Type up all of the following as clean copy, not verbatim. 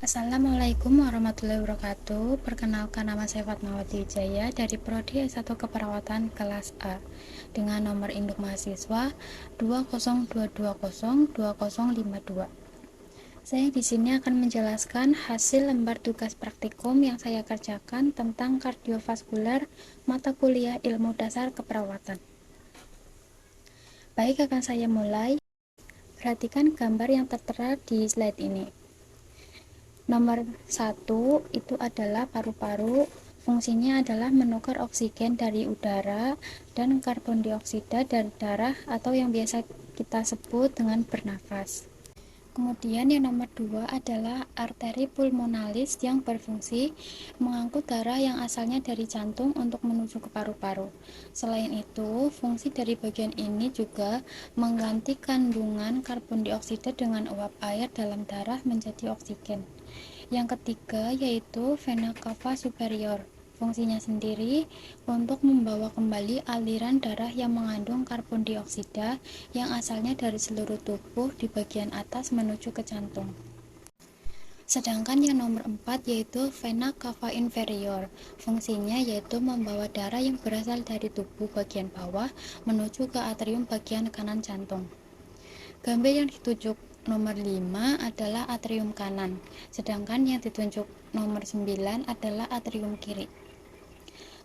Assalamualaikum warahmatullahi wabarakatuh. Perkenalkan, nama saya Fatmawati Wijaya dari Prodi S1 Keperawatan kelas A dengan nomor induk mahasiswa 202202052. Saya di sini akan menjelaskan hasil lembar tugas praktikum yang saya kerjakan tentang kardiovaskuler mata kuliah Ilmu Dasar Keperawatan. Baik, akan saya mulai. Perhatikan gambar yang tertera di slide ini. Nomor 1 itu adalah paru-paru. Fungsinya adalah menukar oksigen dari udara dan karbon dioksida dari darah atau yang biasa kita sebut dengan bernafas. Kemudian yang nomor 2 adalah arteri pulmonalis yang berfungsi mengangkut darah yang asalnya dari jantung untuk menuju ke paru-paru. Selain itu, fungsi dari bagian ini juga mengganti kandungan karbon dioksida dengan uap air dalam darah menjadi oksigen. Yang ketiga yaitu vena cava superior. Fungsinya sendiri untuk membawa kembali aliran darah yang mengandung karbon dioksida yang asalnya dari seluruh tubuh di bagian atas menuju ke jantung. Sedangkan yang nomor 4 yaitu vena cava inferior. Fungsinya yaitu membawa darah yang berasal dari tubuh bagian bawah menuju ke atrium bagian kanan jantung. Gambar yang ditunjuk nomor 5 adalah atrium kanan, sedangkan yang ditunjuk nomor 9 adalah atrium kiri.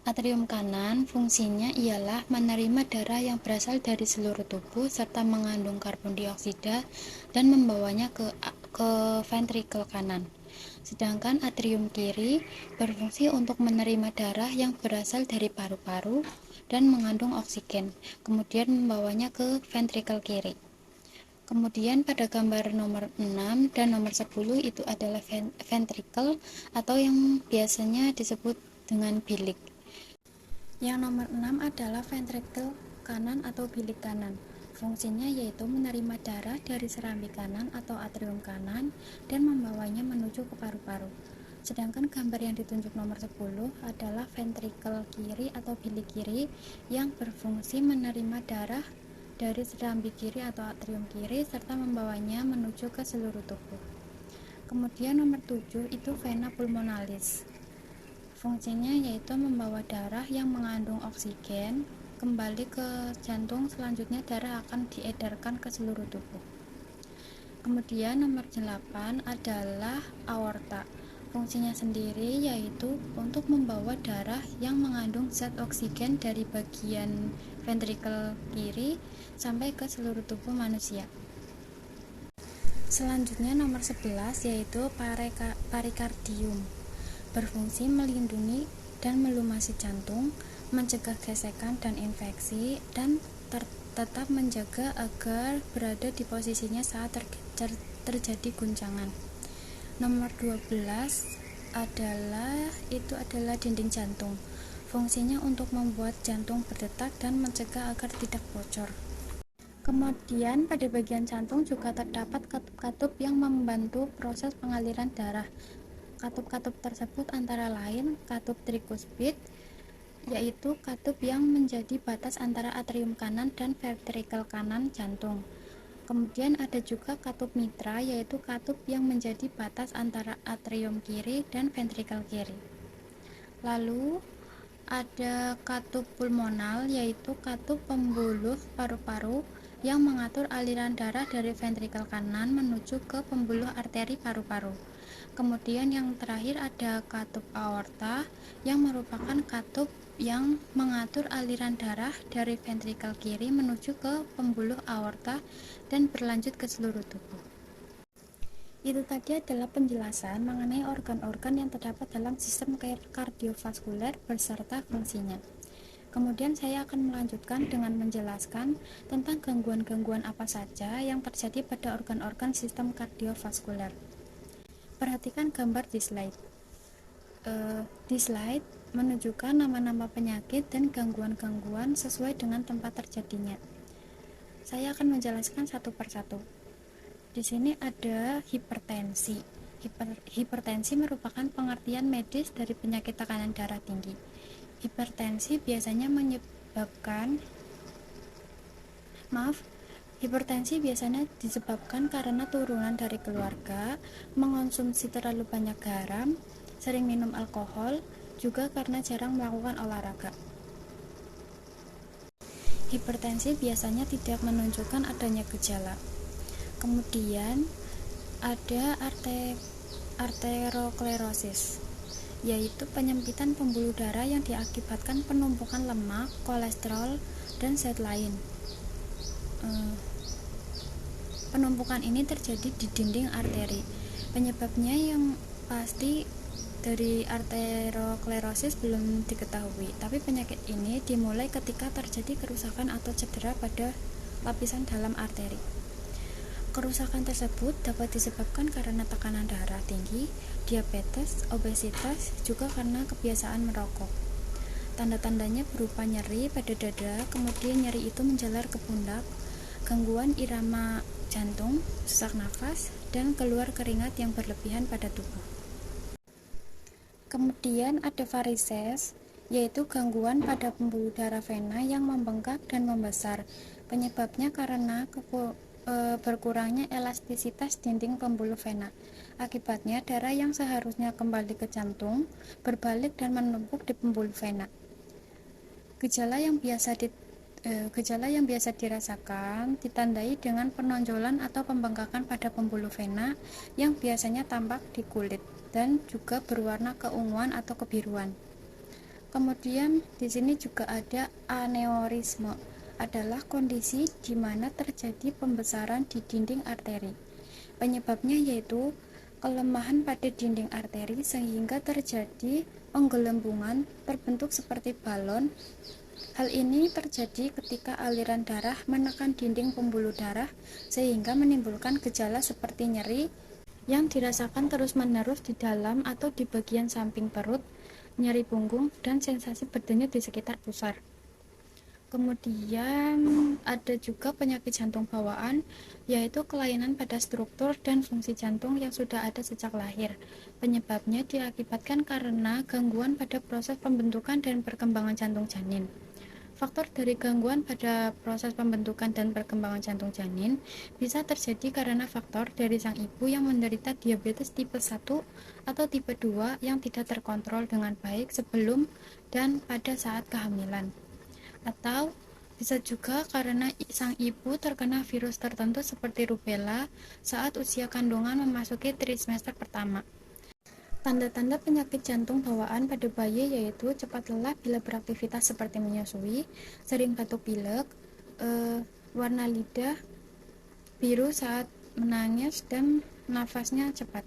Atrium kanan fungsinya ialah menerima darah yang berasal dari seluruh tubuh serta mengandung karbon dioksida dan membawanya ke ventrikel kanan. Sedangkan atrium kiri berfungsi untuk menerima darah yang berasal dari paru-paru dan mengandung oksigen, kemudian membawanya ke ventrikel kiri. Kemudian pada gambar nomor 6 dan nomor 10 itu adalah ventrikel atau yang biasanya disebut dengan bilik. Yang nomor 6 adalah ventrikel kanan atau bilik kanan. Fungsinya yaitu menerima darah dari serambi kanan atau atrium kanan dan membawanya menuju ke paru-paru. Sedangkan gambar yang ditunjuk nomor 10 adalah ventrikel kiri atau bilik kiri yang berfungsi menerima darah dari serambi kiri atau atrium kiri serta membawanya menuju ke seluruh tubuh. Kemudian nomor 7 itu vena pulmonalis. Fungsinya yaitu membawa darah yang mengandung oksigen kembali ke jantung, selanjutnya darah akan diedarkan ke seluruh tubuh. Kemudian nomor 8 adalah aorta. Fungsinya sendiri yaitu untuk membawa darah yang mengandung zat oksigen dari bagian ventrikel kiri sampai ke seluruh tubuh manusia. Selanjutnya nomor 11 yaitu perikardium. Berfungsi melindungi dan melumasi jantung, mencegah gesekan dan infeksi, dan tetap menjaga agar berada di posisinya saat terjadi guncangan. Nomor 12 adalah dinding jantung. Fungsinya untuk membuat jantung berdetak dan mencegah agar tidak bocor. Kemudian pada bagian jantung juga terdapat katup-katup yang membantu proses pengaliran darah. Katup-katup tersebut antara lain katup trikuspid, yaitu katup yang menjadi batas antara atrium kanan dan ventrikel kanan jantung. Kemudian ada juga katup mitra, yaitu katup yang menjadi batas antara atrium kiri dan ventrikel kiri. Lalu ada katup pulmonal, yaitu katup pembuluh paru-paru yang mengatur aliran darah dari ventrikel kanan menuju ke pembuluh arteri paru-paru. Kemudian yang terakhir ada katup aorta yang merupakan katup yang mengatur aliran darah dari ventrikel kiri menuju ke pembuluh aorta dan berlanjut ke seluruh tubuh. Itu tadi adalah penjelasan mengenai organ-organ yang terdapat dalam sistem kardiovaskuler beserta fungsinya. Kemudian saya akan melanjutkan dengan menjelaskan tentang gangguan-gangguan apa saja yang terjadi pada organ-organ sistem kardiovaskuler. Perhatikan gambar di slide. Di slide menunjukkan nama-nama penyakit dan gangguan-gangguan sesuai dengan tempat terjadinya. Saya akan menjelaskan satu persatu. Di sini ada hipertensi. Hipertensi merupakan pengertian medis dari penyakit tekanan darah tinggi. Hipertensi biasanya Hipertensi biasanya disebabkan karena turunan dari keluarga, mengonsumsi terlalu banyak garam, sering minum alkohol, juga karena jarang melakukan olahraga. Hipertensi biasanya tidak menunjukkan adanya gejala. Kemudian ada arteroklerosis, yaitu penyempitan pembuluh darah yang diakibatkan penumpukan lemak, kolesterol, dan zat lain. Penumpukan ini terjadi di dinding arteri. Penyebabnya yang pasti dari arteroklerosis belum diketahui, tapi penyakit ini dimulai ketika terjadi kerusakan atau cedera pada lapisan dalam arteri. Kerusakan tersebut dapat disebabkan karena tekanan darah tinggi, diabetes, obesitas, juga karena kebiasaan merokok. Tanda-tandanya berupa nyeri pada dada, kemudian nyeri itu menjalar ke pundak, gangguan irama jantung, sesak nafas, dan keluar keringat yang berlebihan pada tubuh. Kemudian ada varises, yaitu gangguan pada pembuluh darah vena yang membengkak dan membesar. Penyebabnya karena berkurangnya elastisitas dinding pembuluh vena. Akibatnya darah yang seharusnya kembali ke jantung berbalik dan menumpuk di pembuluh vena. Gejala yang biasa dirasakan ditandai dengan penonjolan atau pembengkakan pada pembuluh vena yang biasanya tampak di kulit dan juga berwarna keunguan atau kebiruan. Kemudian di sini juga ada aneurisme, adalah kondisi di mana terjadi pembesaran di dinding arteri. Penyebabnya yaitu kelemahan pada dinding arteri sehingga terjadi penggelembungan terbentuk seperti balon. Hal ini terjadi ketika aliran darah menekan dinding pembuluh darah sehingga menimbulkan gejala seperti nyeri yang dirasakan terus-menerus di dalam atau di bagian samping perut, nyeri punggung, dan sensasi berdenyut di sekitar pusar. Kemudian ada juga penyakit jantung bawaan, yaitu kelainan pada struktur dan fungsi jantung yang sudah ada sejak lahir. Penyebabnya diakibatkan karena gangguan pada proses pembentukan dan perkembangan jantung janin. Faktor dari gangguan pada proses pembentukan dan perkembangan jantung janin bisa terjadi karena faktor dari sang ibu yang menderita diabetes tipe 1 atau tipe 2 yang tidak terkontrol dengan baik sebelum dan pada saat kehamilan. Atau bisa juga karena sang ibu terkena virus tertentu seperti rubella saat usia kandungan memasuki trimester pertama. Tanda-tanda penyakit jantung bawaan pada bayi yaitu cepat lelah bila beraktivitas seperti menyusui, sering batuk pilek, warna lidah biru saat menangis, dan nafasnya cepat.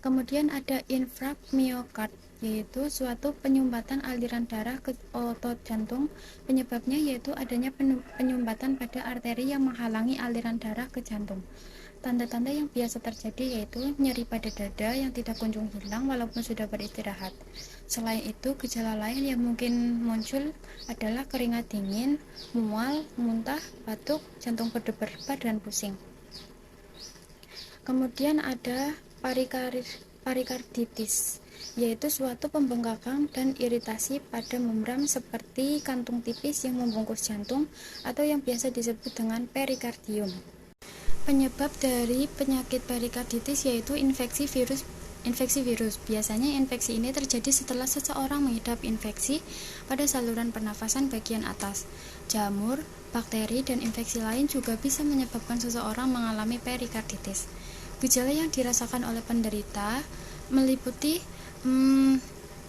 Kemudian ada infark miokard, yaitu suatu penyumbatan aliran darah ke otot jantung. Penyebabnya yaitu adanya penyumbatan pada arteri yang menghalangi aliran darah ke jantung. Tanda-tanda yang biasa terjadi yaitu nyeri pada dada yang tidak kunjung hilang walaupun sudah beristirahat. Selain itu, gejala lain yang mungkin muncul adalah keringat dingin, mual, muntah, batuk, jantung berdebar-debar, dan pusing. Kemudian ada perikarditis, yaitu suatu pembengkakan dan iritasi pada membran seperti kantung tipis yang membungkus jantung atau yang biasa disebut dengan perikardium. Penyebab dari penyakit perikarditis yaitu infeksi virus. Biasanya infeksi ini terjadi setelah seseorang mengidap infeksi pada saluran pernafasan bagian atas. Jamur, bakteri, dan infeksi lain juga bisa menyebabkan seseorang mengalami perikarditis. Gejala yang dirasakan oleh penderita meliputi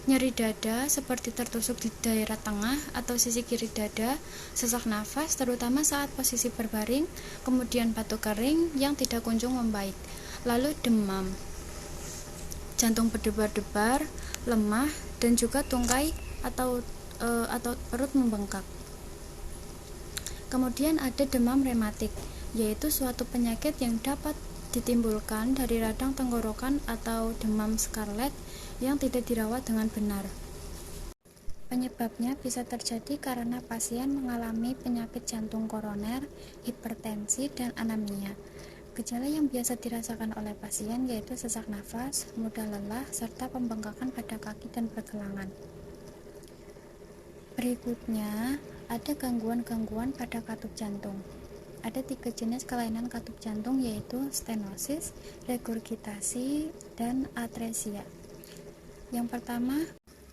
nyeri dada seperti tertusuk di daerah tengah atau sisi kiri dada, sesak nafas terutama saat posisi berbaring, kemudian batuk kering yang tidak kunjung membaik, lalu demam, jantung berdebar-debar, lemah, dan juga tungkai atau perut membengkak. Kemudian ada demam rematik, yaitu suatu penyakit yang dapat ditimbulkan dari radang tenggorokan atau demam scarlet yang tidak dirawat dengan benar. Penyebabnya bisa terjadi karena pasien mengalami penyakit jantung koroner, hipertensi, dan anemia. Gejala yang biasa dirasakan oleh pasien yaitu sesak nafas, mudah lelah, serta pembengkakan pada kaki dan pergelangan. Berikutnya, ada gangguan-gangguan pada katup jantung. Ada 3 jenis kelainan katup jantung, yaitu stenosis, regurgitasi, dan atresia. Yang pertama,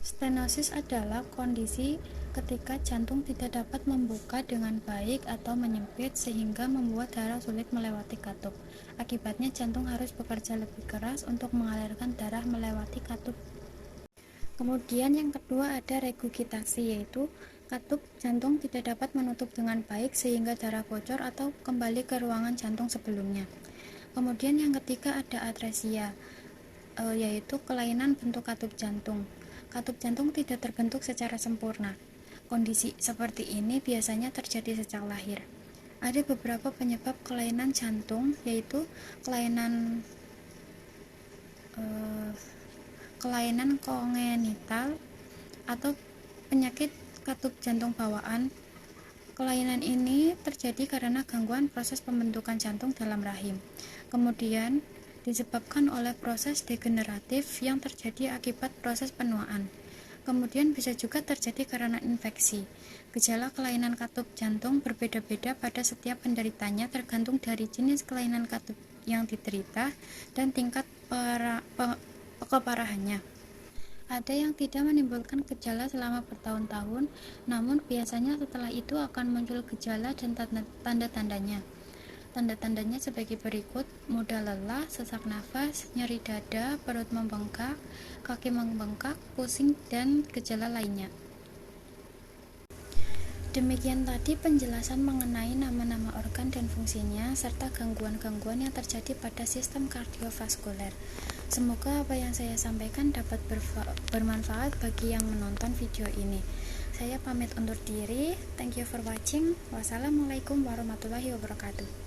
stenosis adalah kondisi ketika jantung tidak dapat membuka dengan baik atau menyempit sehingga membuat darah sulit melewati katup. Akibatnya jantung harus bekerja lebih keras untuk mengalirkan darah melewati katup. Kemudian yang kedua ada regurgitasi, yaitu katup jantung tidak dapat menutup dengan baik sehingga darah bocor atau kembali ke ruangan jantung sebelumnya. Kemudian yang ketiga ada atresia, yaitu kelainan bentuk katup jantung. Katup jantung tidak terbentuk secara sempurna. Kondisi seperti ini biasanya terjadi sejak lahir. Ada beberapa penyebab kelainan jantung, yaitu kelainan kongenital atau penyakit katup jantung bawaan. Kelainan ini terjadi karena gangguan proses pembentukan jantung dalam rahim. Kemudian disebabkan oleh proses degeneratif yang terjadi akibat proses penuaan. Kemudian bisa juga terjadi karena infeksi. Gejala kelainan katup jantung berbeda-beda pada setiap penderitanya tergantung dari jenis kelainan katup yang diderita dan tingkat keparahannya. Ada yang tidak menimbulkan gejala selama bertahun-tahun, namun biasanya setelah itu akan muncul gejala dan tanda-tandanya. Tanda-tandanya sebagai berikut: mudah lelah, sesak nafas, nyeri dada, perut membengkak, kaki membengkak, pusing, dan gejala lainnya. Demikian tadi penjelasan mengenai nama-nama organ dan fungsinya, serta gangguan-gangguan yang terjadi pada sistem kardiovaskuler. Semoga apa yang saya sampaikan dapat bermanfaat bagi yang menonton video ini. Saya pamit undur diri. Thank you for watching. Wassalamualaikum warahmatullahi wabarakatuh.